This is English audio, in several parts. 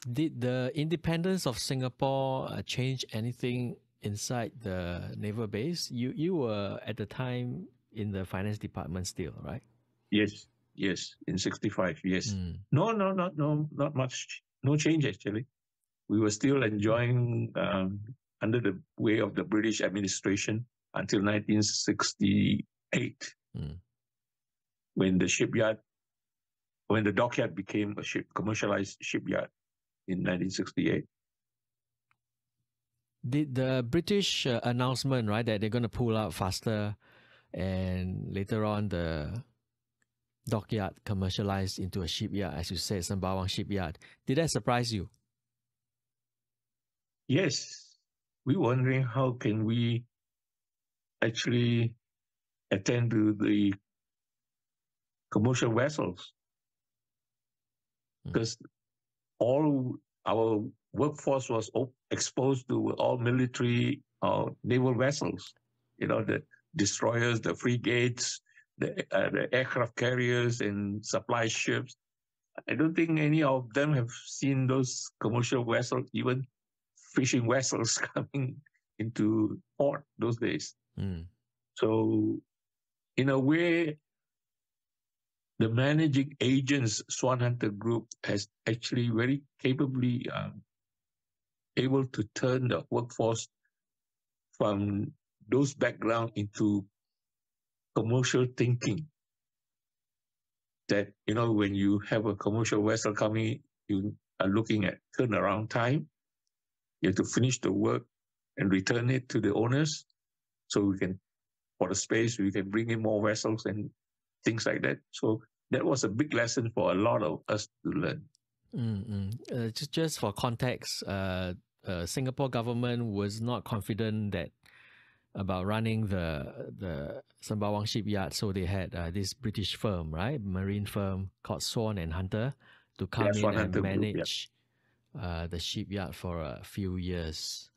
Did the independence of Singapore change anything inside the naval base? You were at the time in the finance department still, right? Yes, yes, in 65, yes. No, not much. No change, actually. We were still enjoying under the way of the British administration until 1968, when the dockyard became a commercialized shipyard in 1968. Did the British announcement, right, that they're going to pull out faster, and later on the dockyard commercialized into a shipyard, as you said, Sembawang Shipyard, did that surprise you? Yes, we were wondering how can we actually attend to the commercial vessels, because all our workforce was exposed to all military naval vessels, the destroyers, the frigates, the aircraft carriers and supply ships. I don't think any of them have seen those commercial vessels, even fishing vessels coming into port those days. So in a way, the managing agents, Swan Hunter Group, has actually very capably able to turn the workforce from those background into commercial thinking. That, when you have a commercial vessel coming, you are looking at turnaround time. You have to finish the work and return it to the owners, so we can, for the space, we can bring in more vessels and things like that. So that was a big lesson for a lot of us to learn. Just for context, Singapore government was not confident about running the Sembawang Shipyard, so they had this British firm, right, marine firm called Swan and Hunter, to come in and manage the shipyard for a few years.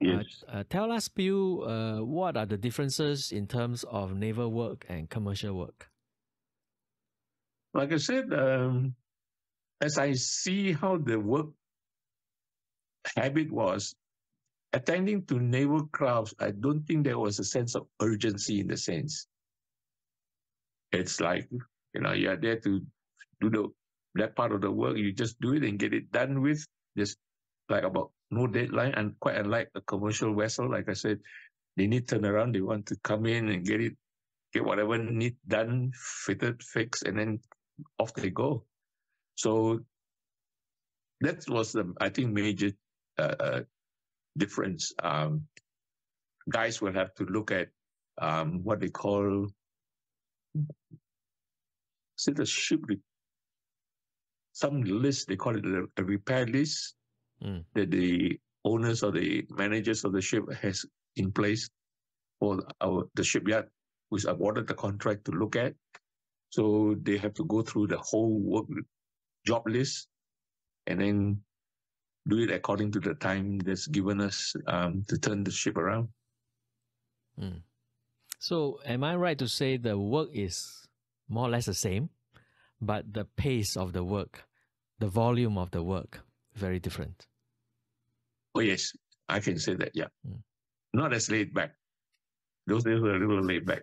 Yes. Tell us, Peew, what are the differences in terms of naval work and commercial work? Like I said, as I see how the work habit was, attending to naval crafts, I don't think there was a sense of urgency in the sense. It's like, you're there to do that part of the work, you just do it and get it done with. Just like about no deadline, and quite unlike a commercial vessel, like I said, they need turnaround. They want to come in and get whatever need done, fitted, fixed, and then off they go. So that was the, I think, major difference. Guys will have to look at what they call, the ship, some list, they call it a repair list, that the owners or the managers of the ship has in place for the shipyard, which awarded the contract to look at. So they have to go through the whole job list and then do it according to the time that's given us to turn the ship around. So am I right to say the work is more or less the same, but the pace of the work, the volume of the work, very different? Oh yes, I can say that, yeah. Not as laid back. Those days were a little laid back.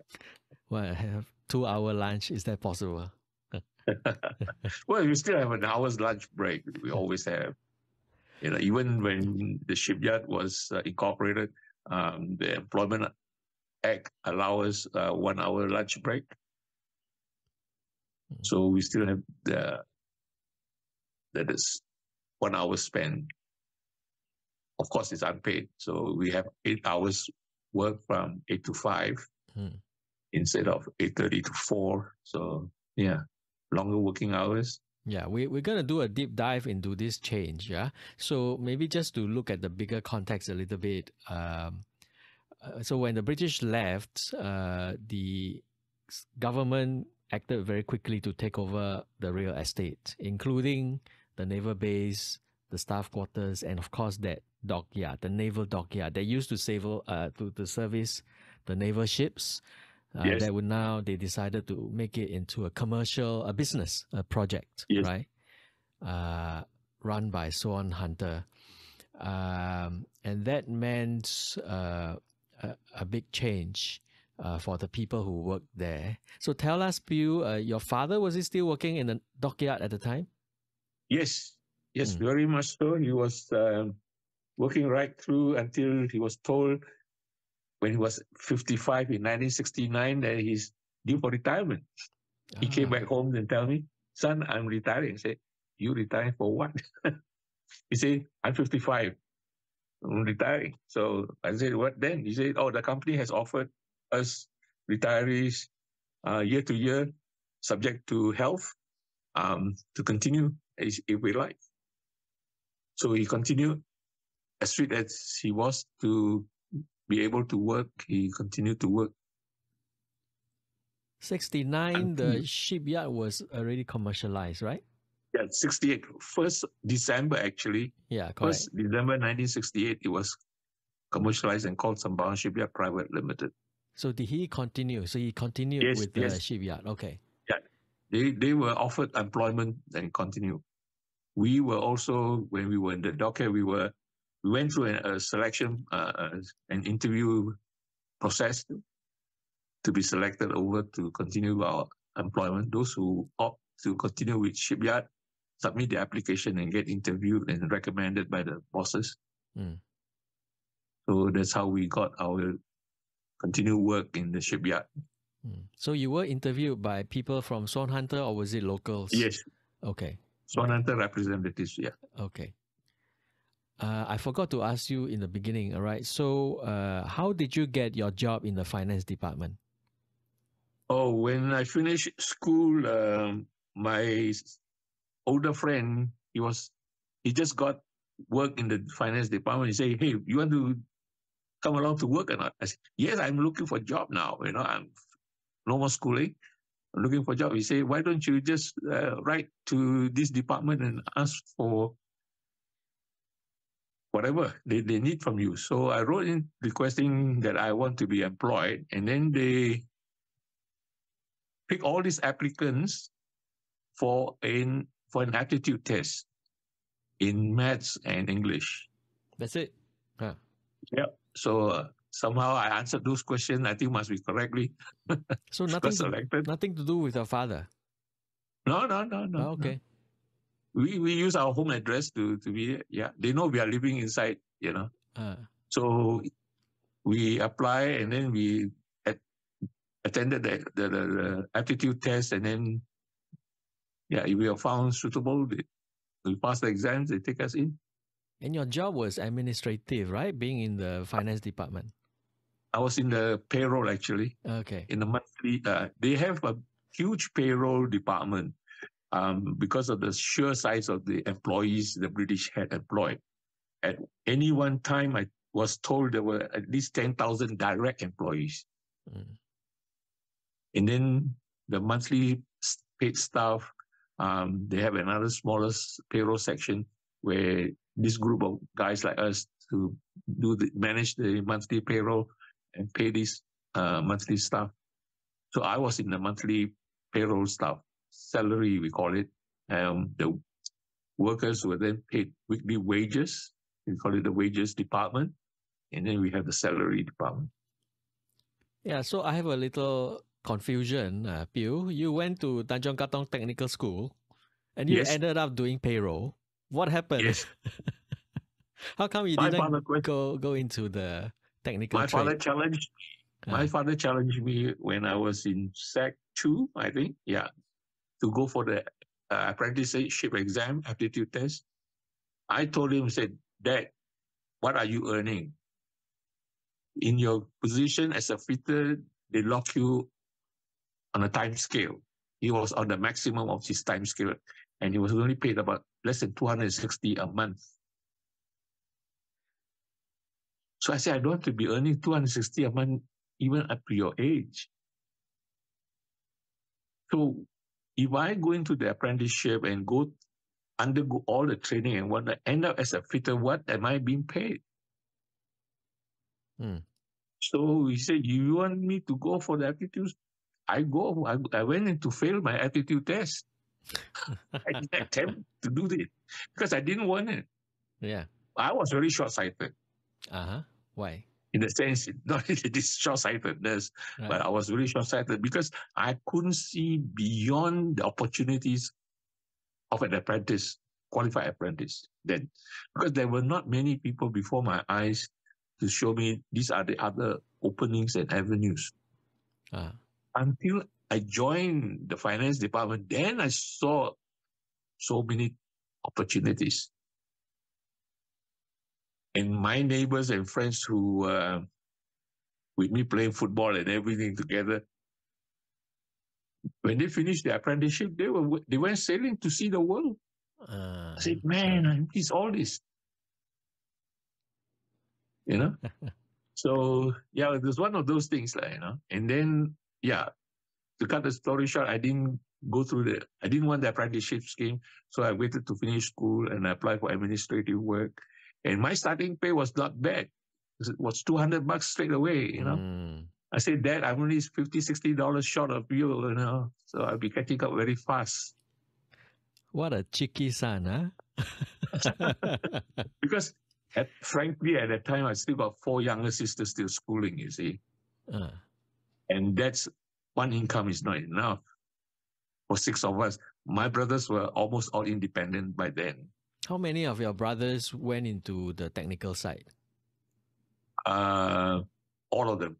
Well, I have 2-hour lunch. Is that possible? Well, you still have an hour's lunch break. We always have. Even when the shipyard was incorporated, the Employment Act allows us 1 hour lunch break. So we still have that is 1 hour spent. Of course, it's unpaid. So we have 8 hours work from 8 to 5 instead of 8:30 to 4. So yeah, longer working hours. Yeah, we're going to do a deep dive into this change. Yeah. So maybe just to look at the bigger context a little bit. So when the British left, the government acted very quickly to take over the real estate, including the naval base, the staff quarters, and of course that dockyard, the naval dockyard. They used to service the naval ships. Yes. That would now, they decided to make it into a business, a project, yes. right? run by Swan Hunter. And that meant a big change for the people who worked there. So tell us, Pew, your father, was he still working in the dockyard at the time? Yes, very much so. He was working right through until he was told when he was 55 in 1969 that he's due for retirement. He came back home and tell me, son, I'm retiring. I said, you retiring for what? He said, I'm 55. I'm retiring. So I said, what then? He said, oh, the company has offered us retirees year to year, subject to health, to continue if we like. So he continued as fit as he was to be able to work. He continued to work. 69, the shipyard was already commercialized, right? Yeah, 68. 1st December, actually. Yeah, correct. 1st December 1968, it was commercialized and called Sembawang Shipyard Private Limited. So did he continue? So he continued with the shipyard. Okay. Yeah, they were offered employment and continued. We were also, when we were in the dockyard, we went through a selection, an interview process to be selected over to continue our employment. Those who opt to continue with shipyard submit the application and get interviewed and recommended by the bosses. So that's how we got our continued work in the shipyard. So you were interviewed by people from Swan Hunter, or was it locals? Yes. Okay. Swan Hunter representatives, yeah. Okay. I forgot to ask you in the beginning, all right? So how did you get your job in the finance department? Oh, when I finished school, my older friend, he just got work in the finance department. He said, hey, you want to come along to work or not? I said, yes, I'm looking for a job now. I'm no more schooling. I'm looking for a job. He said, why don't you just write to this department and ask for whatever they need from you. So I wrote in requesting that I want to be employed. And then they pick all these applicants for an aptitude test in maths and English. That's it? Huh. Yeah. So somehow I answered those questions. I think must be correctly. So nothing to do with your father? No. Oh, okay. No. We use our home address to be, they know we are living inside, So we apply and then we attended the aptitude test, and then, if we are found suitable, we pass the exams, they take us in. And your job was administrative, right? Being in the finance department. I was in the payroll, actually. Okay. In the monthly, they have a huge payroll department because of the sheer size of the employees the British had employed. At any one time, I was told there were at least 10,000 direct employees. And then the monthly paid staff, they have another smaller payroll section where this group of guys like us to manage the monthly payroll and pay this monthly staff. So I was in the monthly payroll staff, salary we call it. The workers were then paid weekly wages. We call it the wages department. And then we have the salary department. Yeah, so I have a little confusion, Pew. You went to Tanjong Katong Technical School and you ended up doing payroll. What happened? Yes. How come you didn't go into the technical My trade? father challenged me when I was in Sec 2, I think, to go for the apprenticeship exam, aptitude test. I told him, said, Dad, what are you earning? In your position as a fitter, they lock you on a time scale. He was on the maximum of his time scale, and he was only paid about less than 260 a month. So I said, I don't want to be earning 260 a month even up to your age. So if I go into the apprenticeship and undergo all the training and want to end up as a fitter, what am I being paid? So he said, you want me to go for the aptitude? I went in to fail my aptitude test. I didn't attempt to do it because I didn't want it. Yeah. I was very short-sighted. Why? In the sense, not this short-sightedness, Right. but I was really short-sighted because I couldn't see beyond the opportunities of an apprentice, qualified apprentice then. Because there were not many people before my eyes to show me these are the other openings and avenues. Until I joined the finance department, then I saw so many opportunities. And my neighbors and friends who were with me playing football and everything together, when they finished their apprenticeship, they went sailing to see the world. I said, man, I miss all this. You know? So, yeah, it was one of those things, you know. And then, yeah, to cut the story short, I didn't want the apprenticeship scheme. So I waited to finish school and I applied for administrative work. And my starting pay was not bad. It was $200 straight away, you know. I said, Dad, I'm only $50, $60 short of you, you know. So I'll be catching up very fast. What a cheeky son, huh? Because frankly, at that time, I still got 4 younger sisters still schooling, you see. And that's one income is not enough for 6 of us. My brothers were almost all independent by then. How many of your brothers went into the technical side? All of them.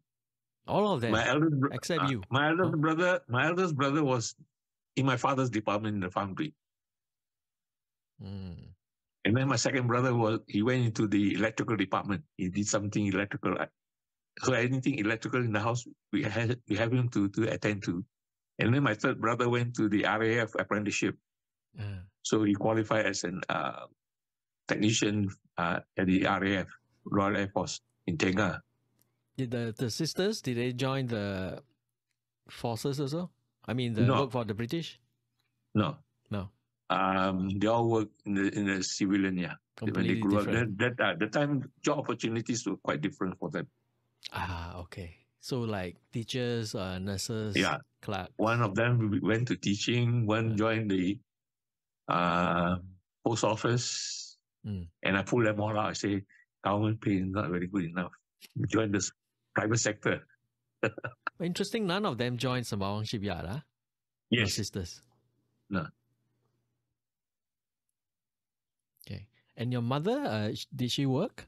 All of them? My eldest, except you? My eldest brother was in my father's department in the foundry. And then my second brother he went into the electrical department. He did something electrical. So anything electrical in the house, we have him to attend to. And then my third brother went to the RAF apprenticeship. So he qualified as an technician at the RAF, Royal Air Force in Tengah. Did the sisters, did they join the forces also? I mean, work for the British? No. They all work in the civilian, yeah. Completely when they grew different. Up, the time job opportunities were quite different for them. Okay. So like teachers, nurses, yeah. clerks. One of them went to teaching, one joined the post office, and I pulled them all out. I say, government pay is not very good enough. Join this private sector. Interesting, none of them joined Sembawang Shipyard, huh? Yes. Your sisters? No. Okay. And your mother, did she work?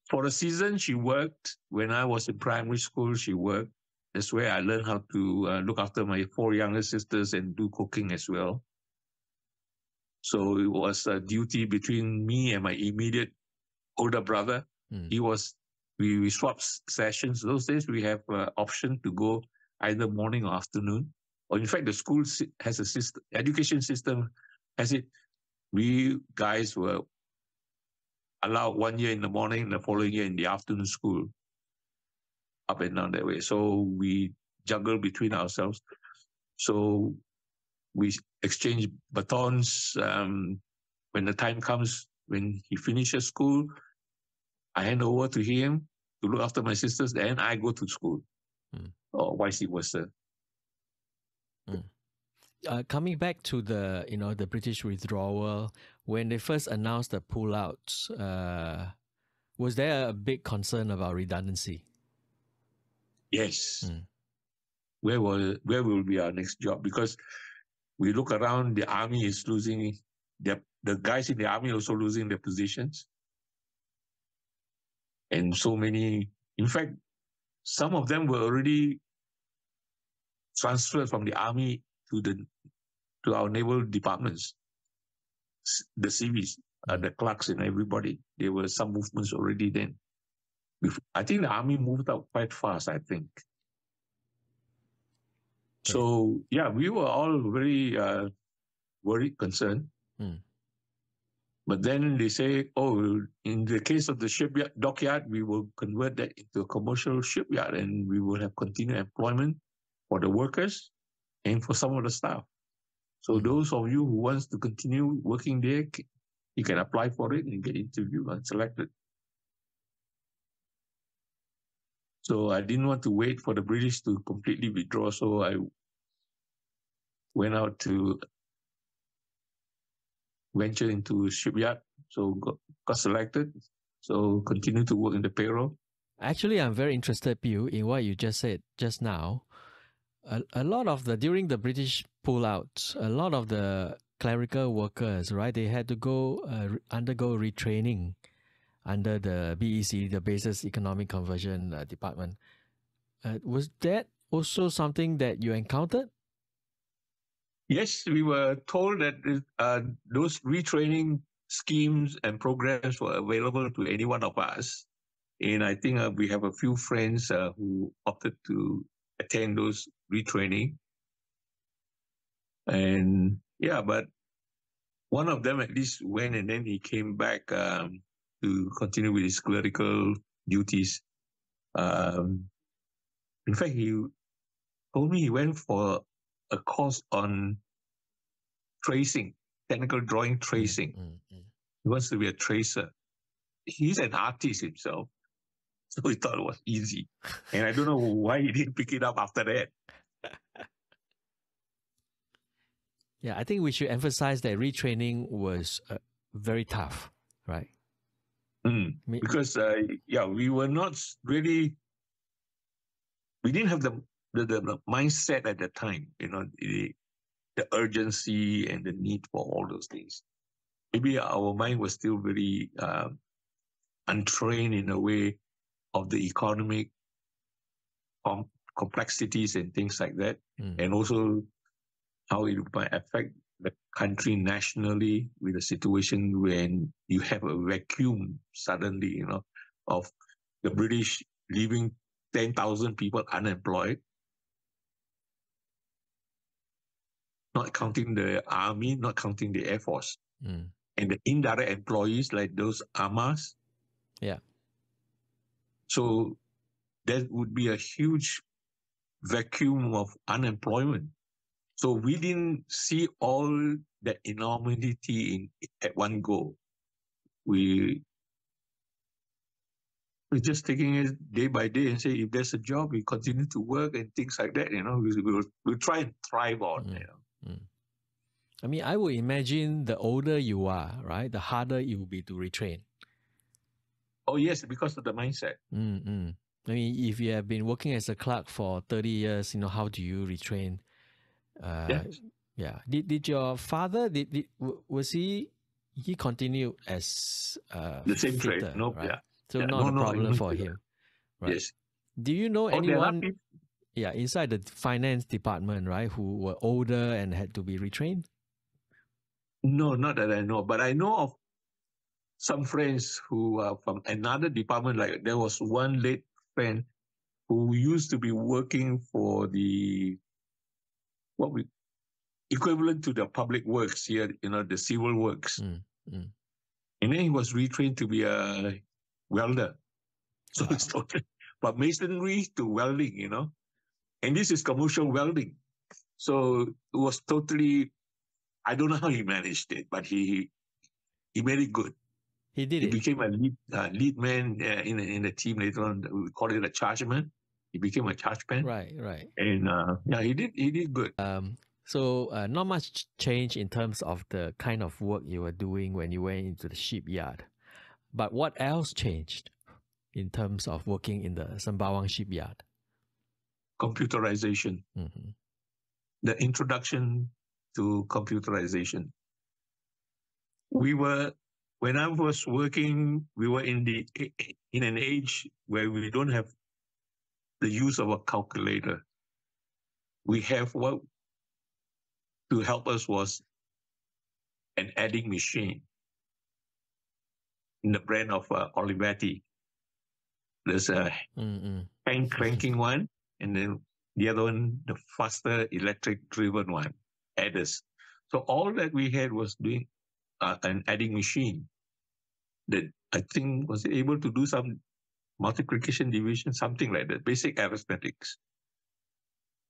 For a season, she worked. When I was in primary school, she worked. That's where I learned how to look after my 4 younger sisters and do cooking as well. So it was a duty between me and my immediate older brother. We swapped sessions. Those days we have option to go either morning or afternoon. Or in fact, the school has a system, education system has it. We guys were allowed 1 year in the morning and the following year in the afternoon school, up and down that way. So we juggle between ourselves. So we exchange batons. When the time comes, when he finishes school, I hand over to him to look after my sisters, then I go to school, or vice versa. Coming back to the British withdrawal, when they first announced the pullouts, was there a big concern about redundancy? Yes. Where will be our next job? Because we look around, the army is losing, the guys in the army also losing their positions. And so many, in fact, some of them were already transferred from the army to our naval departments, the CVs, the clerks and everybody. There were some movements already then. I think the army moved out quite fast, I think. Okay. So, yeah, we were all very worried, concerned. But then they say, in the case of the shipyard dockyard, we will convert that into a commercial shipyard and we will have continued employment for the workers and for some of the staff. So those of you who wants to continue working there, you can apply for it and get interviewed and selected. So I didn't want to wait for the British to completely withdraw. So I went out to venture into shipyard. So got selected. So continue to work in the payroll. Actually, I'm very interested, Pew, in what you just said just now. A lot of during the British pullouts, a lot of the clerical workers, right, they had to go undergo retraining under the BEC, the Basis Economic Conversion Department. Was that also something that you encountered? Yes, we were told that those retraining schemes and programs were available to any one of us. And I think we have a few friends who opted to attend those retraining. And yeah, but one of them at least went, and then he came back to continue with his clerical duties. In fact, he told me he went for a course on tracing, technical drawing tracing. He wants to be a tracer. He's an artist himself, so he thought it was easy. And I don't know why he didn't pick it up after that. Yeah, I think we should emphasize that retraining was very tough, right? Because, we were not really, we didn't have the mindset at the time, the urgency and the need for all those things. Maybe our mind was still very untrained in a way of the economic complexities and things like that, and also how it might affect the country nationally with a situation when you have a vacuum suddenly, of the British leaving 10,000 people unemployed, not counting the army, not counting the Air Force, and the indirect employees like those AMAs. Yeah. So there would be a huge vacuum of unemployment. So we didn't see all that enormity at one go. We're just taking it day by day and say, if there's a job, we continue to work and things like that. We'll try and thrive on. I mean, I would imagine the older you are, right, the harder it will be to retrain. Oh yes, because of the mindset. I mean, if you have been working as a clerk for 30 years, how do you retrain? Yes. Yeah. Did your father was he continued as the same fitter, trade? No, right? yeah. So not a problem for him, right? Yes. Do you know anyone? Yeah, inside the finance department, right, who were older and had to be retrained? No, not that I know, but I know of some friends who are from another department. Like there was one late friend who used to be working for the equivalent to the public works here, the civil works. And then he was retrained to be a welder. So it's totally, but masonry to welding, and this is commercial welding. So it was totally, I don't know how he managed it, but he made it good. He did it. He became a lead man in the team later on. We call it a charge man. He became a charge man. Right. And he did good. So not much change in terms of the kind of work you were doing when you went into the shipyard. But what else changed in terms of working in the Sembawang Shipyard? Computerization. The introduction to computerization. When I was working, we were in an age where we don't have the use of a calculator. We have what to help us was an adding machine in the brand of Olivetti. There's a hand cranking one, and then the other one, the faster electric driven one, adders. So all that we had was doing an adding machine that I think was able to do some multiplication, division, something like that, basic arithmetics.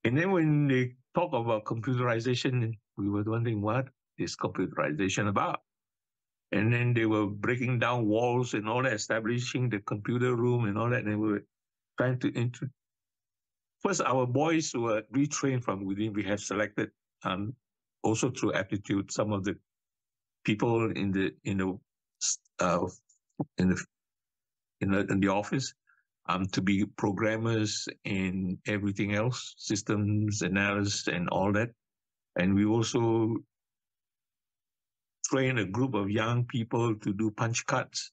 And then when they talk about computerization, we were wondering what is computerization about? And then they were breaking down walls and all that, establishing the computer room and all that. And we were trying to first, our boys were retrained from within. We have selected also through aptitude some of the people in the office to be programmers and everything else, systems analysts and all that. And we also train a group of young people to do punch cards.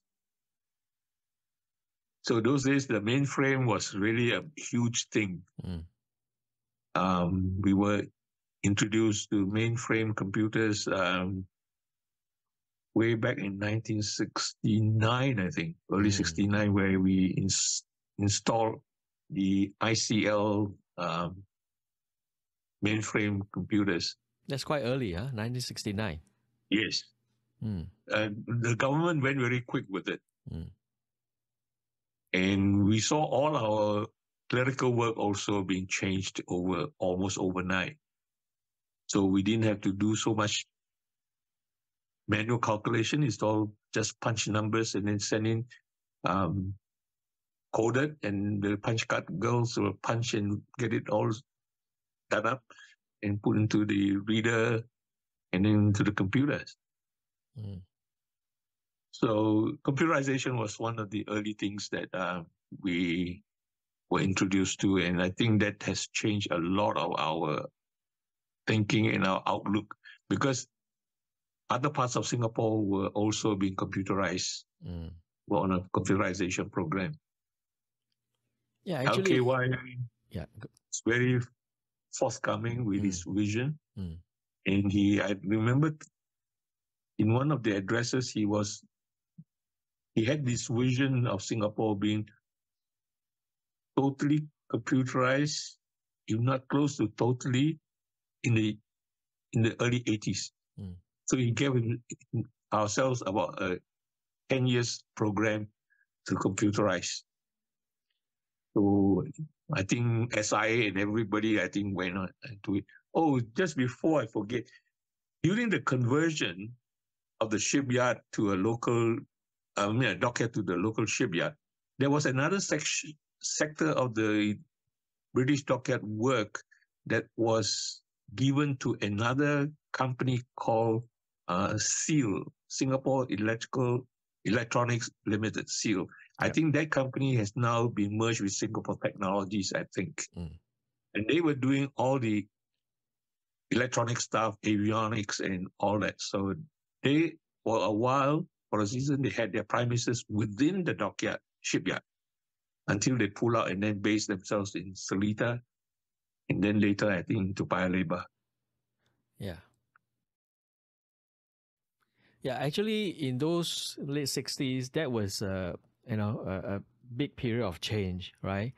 So those days, the mainframe was really a huge thing. We were introduced to mainframe computers way back in 1969, I think, early 69, where we installed the ICL mainframe computers. That's quite early, huh? 1969. Yes. The government went very quick with it. And we saw all our clerical work also being changed almost overnight. So we didn't have to do so much manual calculation. It's all just punch numbers and then send in coded, and the punch card girls will punch and get it all done up and put into the reader and then into the computers. So computerization was one of the early things that we were introduced to, and I think that has changed a lot of our thinking and our outlook, because other parts of Singapore were also being computerized. Were on a computerization program. Yeah, actually, LKY is very forthcoming with his vision. And I remember in one of the addresses, he had this vision of Singapore being totally computerized, if not close to totally, in the early 80s. So he gave ourselves about a 10 years program to computerize. So I think SIA and everybody, I think, went on to it. Oh, just before I forget, during the conversion of the shipyard to a dockyard to the local shipyard, there was another sector of the British dockyard work that was given to another company called SEAL, Singapore Electronics Limited, SEAL. I think that company has now been merged with Singapore Technologies, I think. And they were doing all the electronic stuff, avionics and all that. So they, for a while, for a season, they had their premises within the dockyard, shipyard, until they pull out and then base themselves in Seletar, and then later, I think, to Paya Lebar. Yeah, actually, in those late 60s, that was a big period of change, right?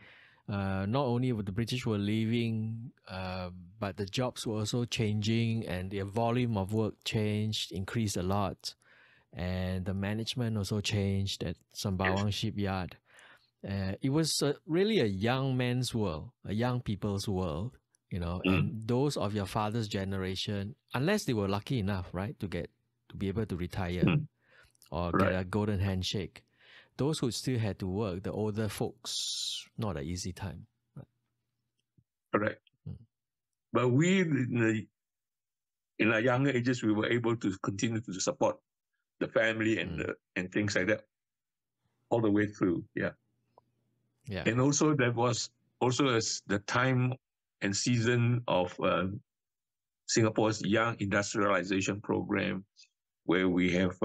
Not only the British were leaving, but the jobs were also changing, and the volume of work increased a lot, and the management also changed at Sembawang Shipyard. It was really a young man's world, a young people's world, and those of your father's generation, unless they were lucky enough, right, to be able to retire or get a golden handshake, those who still had to work, the older folks, not an easy time. Correct. But we, in our younger ages, we were able to continue to support the family and things like that all the way through. Yeah. And also that was also the time and season of Singapore's young industrialization program, where we have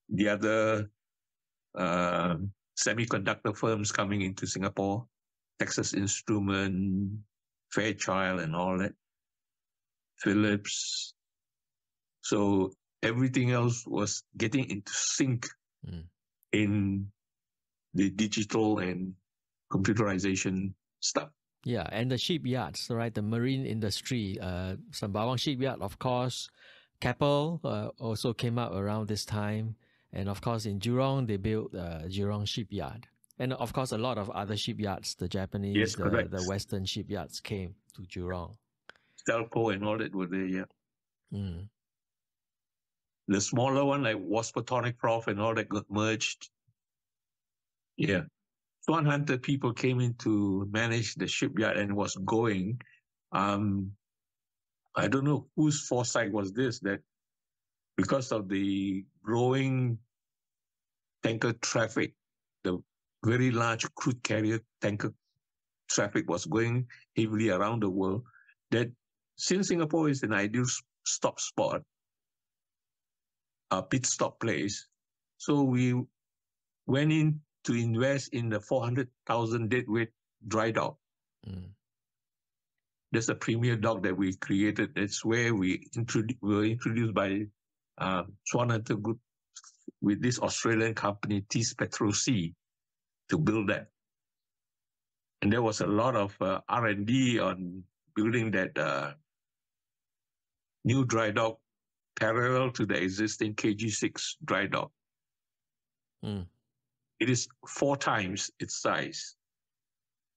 the other semiconductor firms coming into Singapore, Texas Instrument, Fairchild and all that, Philips. So everything else was getting into sync in the digital and computerization stuff. Yeah, and the shipyards, right? The marine industry, Sembawang Shipyard, of course. Keppel also came up around this time. And of course, in Jurong, they built Jurong Shipyard. And of course, a lot of other shipyards, the Japanese, the Western shipyards came to Jurong. Stelco and all that were there, yeah. The smaller one, like Waspatonic Prof and all that, got merged. Yeah. 100 people came in to manage the shipyard and was going. I don't know whose foresight was this, that because of the growing tanker traffic, the very large crude carrier tanker traffic was going heavily around the world, that since Singapore is an ideal stop spot, a pit stop place, so we went in to invest in the 400,000 deadweight dry dock. That's the premier dock that we created. That's where we were introduced by Swan Group with this Australian company, Tis Petro Sea, to build that. And there was a lot of R&D on building that new dry dock parallel to the existing KG6 dry dock. It is 4 times its size.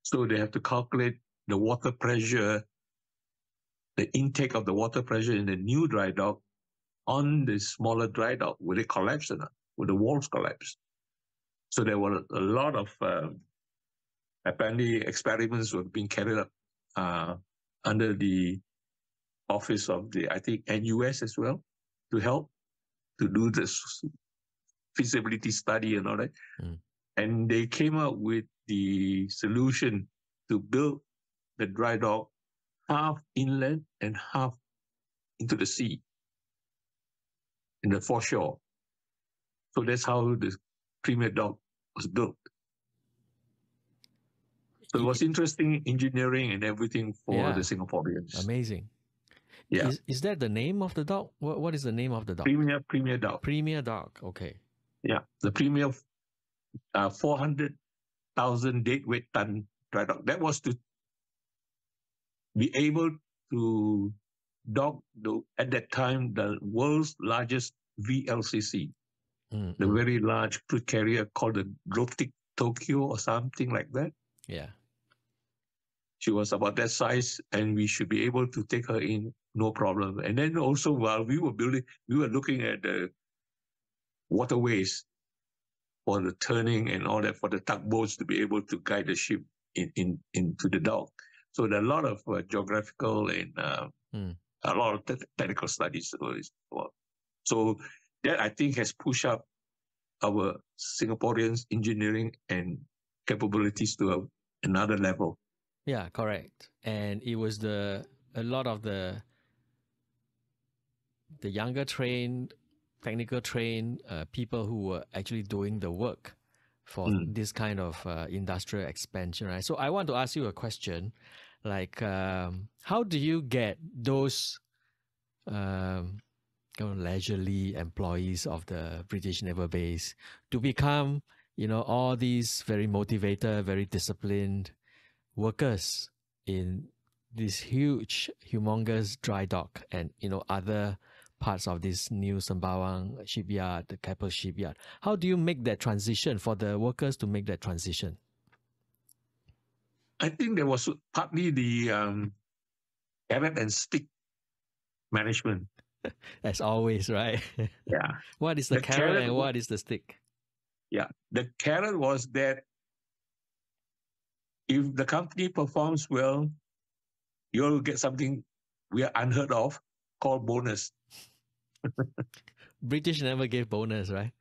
So they have to calculate the water pressure, the intake of the water pressure in the new dry dock on the smaller dry dock. Will it collapse or not? Will the walls collapse? So there were a lot of, apparently, experiments were being carried out under the office of the, I think, NUS as well, to help to do this feasibility study and all that. And they came up with the solution to build the dry dock half inland and half into the sea, in the foreshore. So that's how the premier dock was built. So it was interesting engineering and everything for the Singaporeans. Amazing. Yeah. Is that the name of the dock? What is the name of the dock? Premier dock. Premier dock. Okay. Yeah, the premier 400,000 deadweight ton dry dock. That was to be able to dock at that time the world's largest VLCC, the very large crude carrier called the Globetic Tokyo or something like that. Yeah. She was about that size, and we should be able to take her in, no problem. And then also while we were building, we were looking at the waterways for the turning and all that, for the tugboats to be able to guide the ship into the dock. So there are a lot of geographical and a lot of technical studies. So that, I think, has pushed up our Singaporeans' engineering and capabilities to another level. Yeah, correct. And it was a lot of the younger trained, technical trained people who were actually doing the work for this kind of industrial expansion, right? So I want to ask you a question, like how do you get those leisurely employees of the British Naval Base to become, all these very motivated, very disciplined workers in this huge, humongous dry dock and, other parts of this new Sembawang Shipyard, the Keppel Shipyard? How do you make that transition for the workers to make that transition? I think there was partly the carrot and stick management. As always, right? Yeah. What is the carrot and what is the stick? Yeah. The carrot was that if the company performs well, you'll get something we are unheard of called bonus. British never gave bonus, right?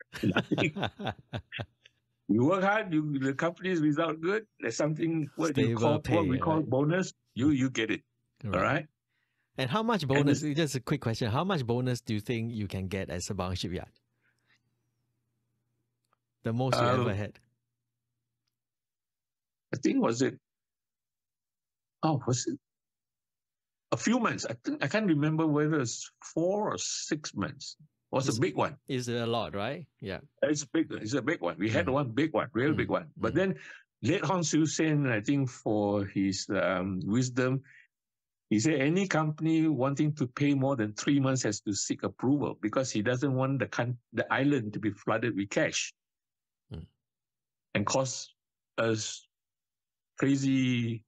You work hard, the company's result good, there's something what we call bonus, you get it. Right. All right. And how much bonus? Just a quick question. How much bonus do you think you can get at Sembawang Shipyard? The most you ever had? I think was it a few months? I can't remember whether it's 4 or 6 months. It was a big one. Is it a lot, right? Yeah. It's big. It's a big one. We had one big one, real big one. But then late Hon Siu Sen, I think for his wisdom, he said any company wanting to pay more than 3 months has to seek approval because he doesn't want the island to be flooded with cash and cause us crazy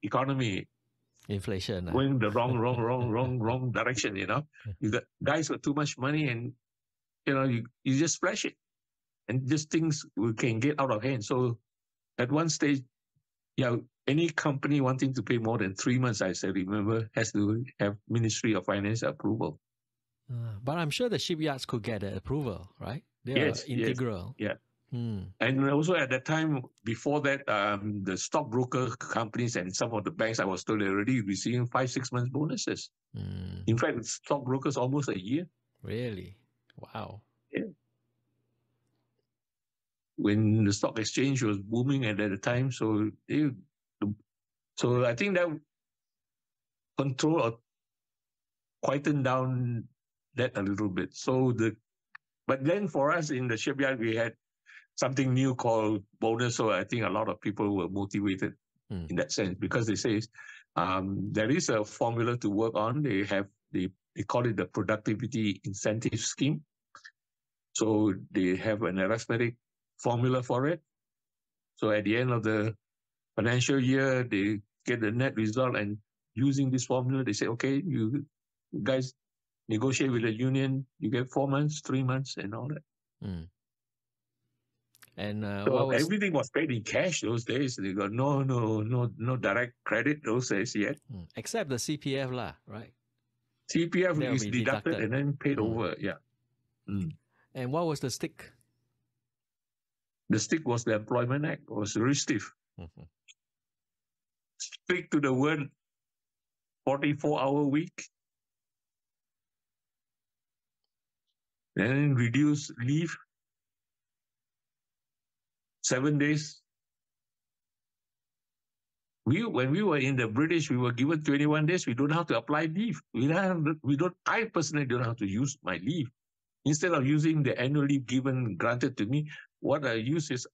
economy. Inflation. Going the wrong direction, You got guys with too much money and, you just splash it. And just things we can get out of hand. So at one stage, any company wanting to pay more than 3 months, I said, remember, has to have Ministry of Finance approval. But I'm sure the shipyards could get approval, right? They are Yes, integral. yes, yeah. Hmm. And also at that time, before that, the stockbroker companies and some of the banks, I was told, they're already receiving 5-6 months bonuses. In fact, stockbrokers almost a year. Really? Wow. Yeah. When the stock exchange was booming at that time, so I think that control or quietened down that a little bit. But then for us in the shipyard, we had something new called bonus. So I think a lot of people were motivated in that sense, because they say there is a formula to work on. They call it the productivity incentive scheme. So they have an arithmetic formula for it. So at the end of the financial year, they get the net result, and using this formula, they say, okay, you guys negotiate with the union, you get 4 months, 3 months, and all that. And so everything was paid in cash those days. They got no direct credit those days yet. Except the CPF lah, right? CPF is deducted and then paid over, yeah. And what was the stick? The stick was the Employment Act. It was very stiff. Stick to the word 44-hour week. Then reduce leave 7 days. When we were in the British, we were given 21 days. We don't have to apply leave. I personally don't have to use my leave. Instead of using the annual leave granted to me, what I use is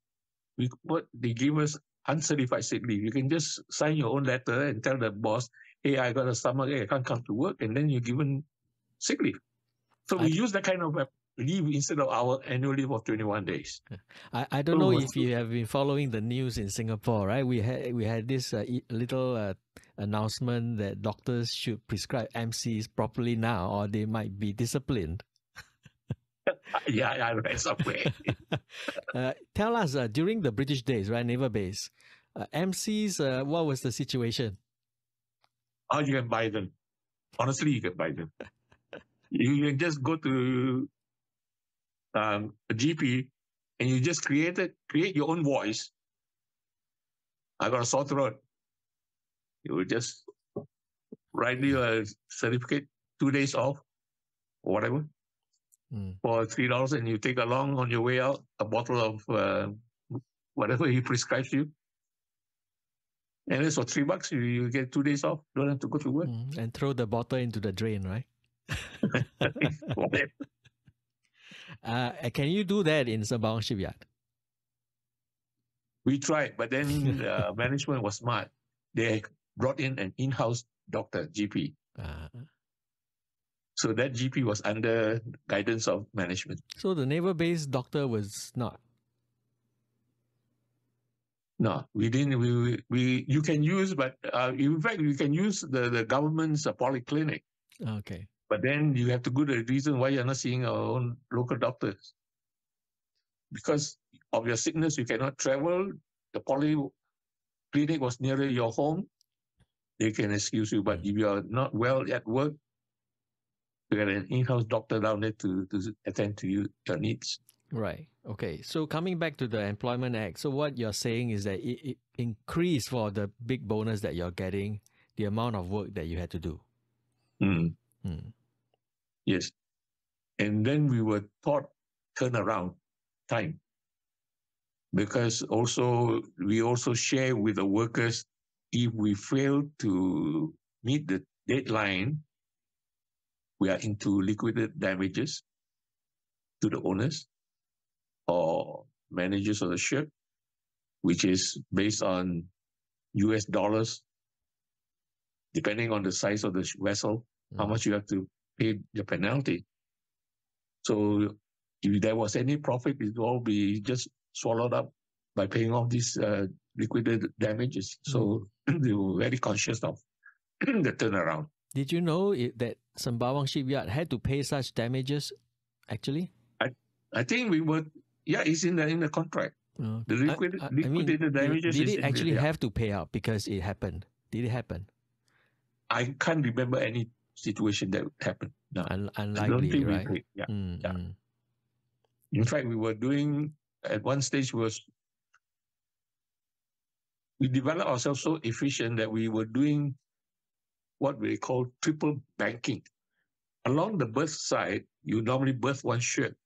what they give us uncertified sick leave. You can just sign your own letter and tell the boss, hey, I got a stomachache, I can't come to work, and then you're given sick leave. So we use that kind of leave instead of our annual leave of 21 days. I don't know if you have been following the news in Singapore, right? We had this little announcement that doctors should prescribe MCs properly now, or they might be disciplined. Yeah, I read somewhere. Tell us, during the British days, right, Naval Base, MCs, what was the situation? Oh, you can buy them. Honestly, you can buy them. You can just go to a GP and you just create your own voice. I got a sore throat. You will just write you a certificate, 2 days off, or whatever, for $3, and you take along on your way out a bottle of whatever he prescribes you. And it's for $3, you get 2 days off. Don't have to go to work. And throw the bottle into the drain, right? Can you do that in Sembawang Shipyard? We tried, but then management was smart. They brought in an in-house doctor, GP. So that GP was under guidance of management. So the naval base doctor was not? No, we didn't. You can use, but in fact, you can use the government's polyclinic. Okay. But then you have to go to the reason why you're not seeing our own local doctors. Because of your sickness, you cannot travel. The polyclinic was nearer your home. They can excuse you. But if you're not well at work, you get an in-house doctor down there to attend to your needs. Right. Okay. So coming back to the Employment Act, so what you're saying is that it increased for the big bonus that you're getting, the amount of work that you had to do. Yes. And then we were taught turnaround time. Because we also share with the workers, if we fail to meet the deadline, we are into liquidated damages to the owners or managers of the ship, which is based on US dollars, depending on the size of the vessel, how much you have to pay the penalty. So if there was any profit, it will all be just swallowed up by paying off these liquidated damages. So they were very conscious of the turnaround. Did you know that Sembawang Shipyard had to pay such damages, actually? I think we were, it's in the contract. The liquidated damages. Did it actually have to pay out because it happened? Did it happen? I can't remember any situation that would happen. No, I don't unlikely, think right? yeah. In fact, we were doing, at one stage, we developed ourselves so efficient that we were doing what we call triple banking. Along the berth side, you normally berth one ship,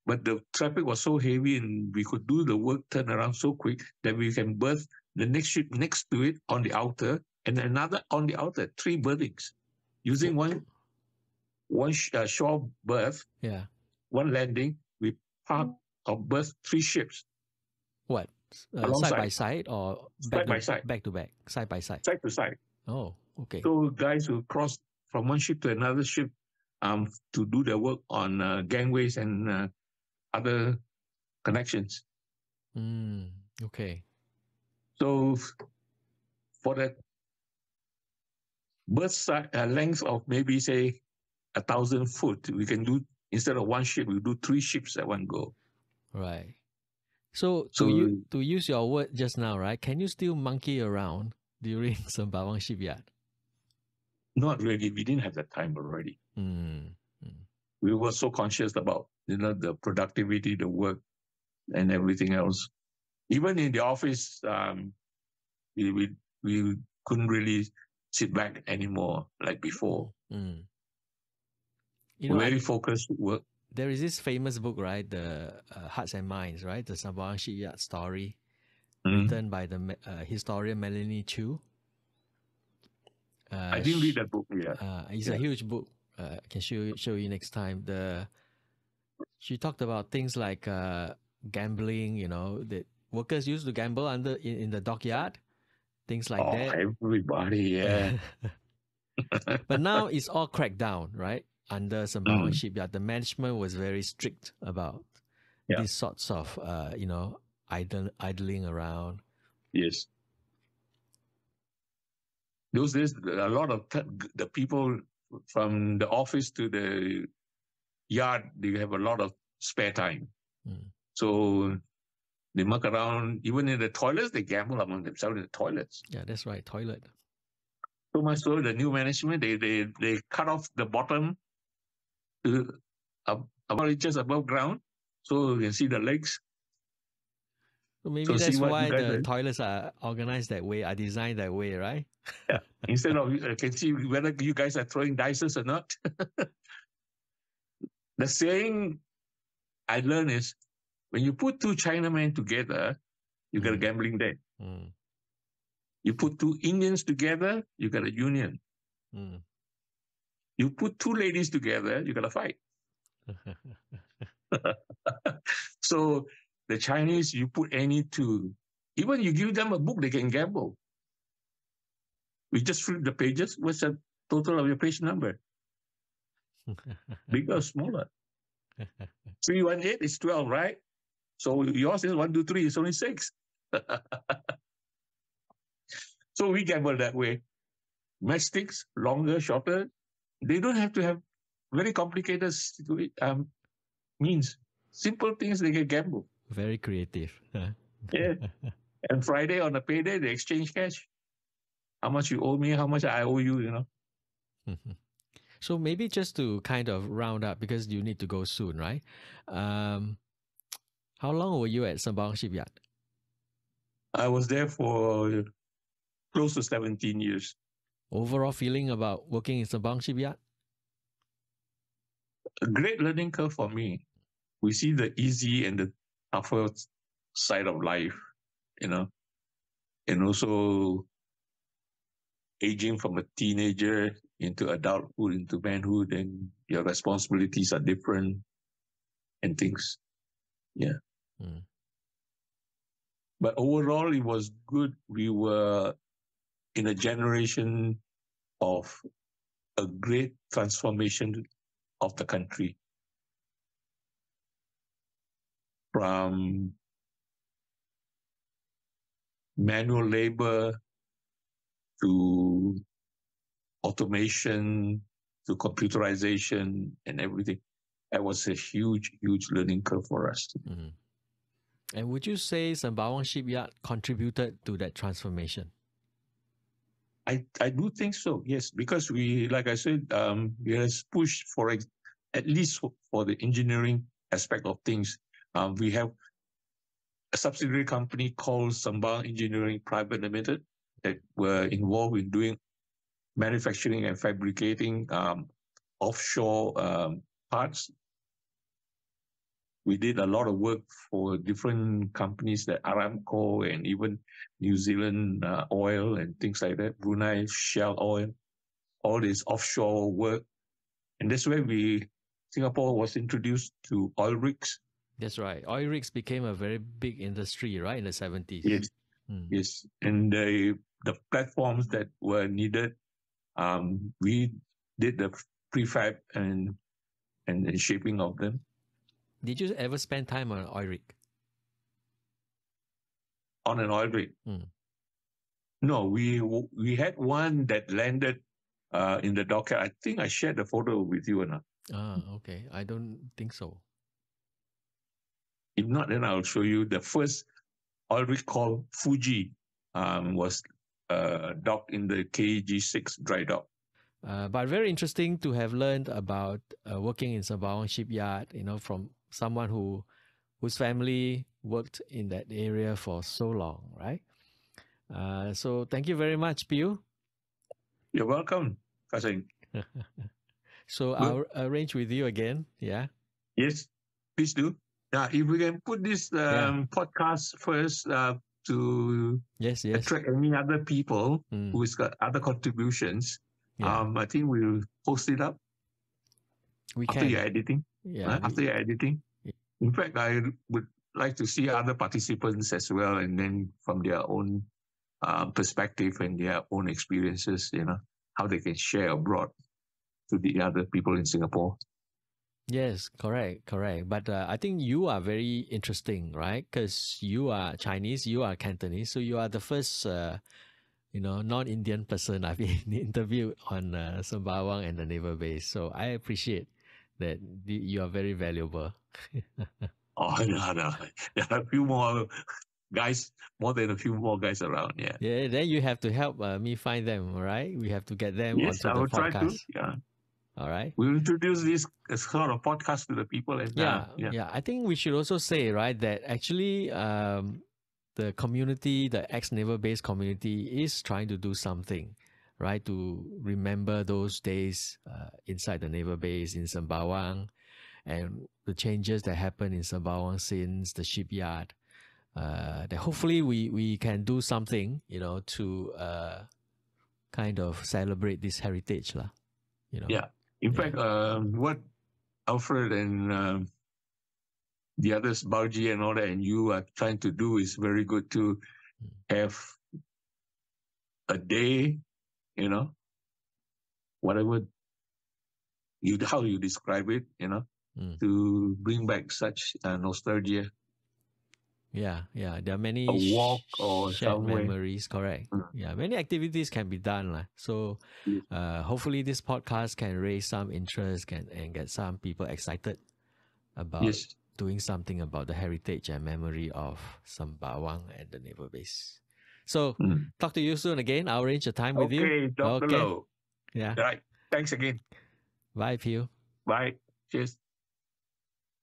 but the traffic was so heavy and we could do the work turn around so quick that we can berth the next ship next to it on the outer and another on the outer, 3 berthings, using one shore berth, one landing. We park or berth 3 ships. What? Side by side or side by side? Back to back, side by side. Side to side. Oh, okay. So guys who cross from one ship to another ship to do their work on gangways and other connections. Okay. So for that berth side, length of maybe say 1,000 foot, we can do, instead of one ship, we do 3 ships at one go. Right. So to use your word just now, right? Can you still monkey around during Sembawang Shipyard? Not really. We didn't have that time already. We were so conscious about, the productivity, the work, and everything else. Even in the office, we couldn't really sit back anymore like before. Very focused work. There is this famous book, right? The Hearts and Minds, right? The Sembawang Shipyard story, written by the historian Melanie Chu. I didn't read that book yet. It's a huge book. I can show you next time. She talked about things like gambling. That workers used to gamble in the dockyard, things like that. Everybody, yeah. But now it's all cracked down, right? Under Sembawang Shipyard, the management was very strict about these sorts of, idling around. Yes. Those days, a lot of the people from the office to the yard, they have a lot of spare time. So they muck around. Even in the toilets, they gamble among themselves in the toilets. Yeah, that's right, toilet. So much so, the new management, they cut off the bottom to about inches above ground, so you can see the legs. So maybe that's why the toilets are organized that way, are designed that way, right? Yeah. Instead of, you can see whether you guys are throwing dices or not. The saying I learned is, when you put 2 Chinamen together, you get a gambling debt. You put 2 Indians together, you get a union. You put 2 ladies together, you got a fight. So the Chinese, you put any 2, even you give them a book, they can gamble. We just flip the pages. What's the total of your page number? Bigger or smaller? 318 is 12, right? So yours is 1, 2, 3. It's only 6. So we gamble that way. Matchsticks, longer, shorter. They don't have to have very complicated means. Simple things they can gamble. Very creative. Yeah. And Friday on a payday, they exchange cash. How much you owe me, how much I owe you, So maybe just to kind of round up, because you need to go soon, right? How long were you at Sembawang Shipyard? I was there for close to 17 years. Overall feeling about working in Sembawang Shipyard? A great learning curve for me. We see the easy and the tougher side of life, and also aging from a teenager into adulthood, into manhood, and your responsibilities are different and things. Yeah. But overall, it was good. We were in a generation of a great transformation of the country. From manual labor to automation to computerization and everything. That was a huge, huge learning curve for us. And would you say Sembawang Shipyard contributed to that transformation? I do think so, yes, because we, like I said, we have pushed for at least for the engineering aspect of things. We have a subsidiary company called Sembawang Engineering Private Limited that were involved in doing manufacturing and fabricating offshore parts. We did a lot of work for different companies like Aramco and even New Zealand oil and things like that, Brunei Shell oil, all this offshore work. And that's where Singapore was introduced to oil rigs. That's right. Oil rigs became a very big industry, right, in the 70s. Yes, yes. And the platforms that were needed, we did the prefab and shaping of them. Did you ever spend time on an oil rig? On an oil rig? No, we had one that landed in the docker. I think I shared the photo with you or not. Okay. I don't think so. If not, then I'll show you. The first oil rig called Fuji was docked in the KG6 dry dock. But very interesting to have learned about working in Sembawang Shipyard, from someone whose family worked in that area for so long, right? So thank you very much, Peew. You're welcome, Kasing. So I'll arrange with you again, yeah? Yes, please do. Now, if we can put this podcast first to attract any other people who's got other contributions, I think we'll post it up after your editing. Yeah. After your editing. In fact, I would like to see other participants as well, and then from their own perspective and their own experiences, how they can share abroad to the other people in Singapore. Yes, correct. But I think you are very interesting, right? Because you are Chinese, you are Cantonese, so you are the first, non-Indian person I've interviewed on Sembawang and the Naval Base. So I appreciate that you are very valuable. Oh, no. There are a few more guys, more than a few more guys around, yeah. Yeah, then you have to help me find them, all right? We have to get them onto the podcast. Yes, I will try to, yeah. All right. We'll introduce this sort of podcast to the people. And, I think we should also say, right, that actually the community, the ex-naval base community is trying to do something, right, to remember those days inside the naval base in Sembawang and the changes that happened in Sembawang since the shipyard. That hopefully we can do something, to kind of celebrate this heritage, Yeah. In fact, what Alfred and the others, Barji and all that, and you are trying to do is very good to have a day, whatever how you describe it, to bring back such nostalgia. Yeah. There are many a walk or shared memories, correct. Yeah, many activities can be done. So hopefully this podcast can raise some interest and get some people excited about doing something about the heritage and memory of Sembawang and the naval base. So talk to you soon again. I'll arrange a time with you. Okay, Dr. Loh. Yeah. Right. Thanks again. Bye, Peew. Bye. Cheers.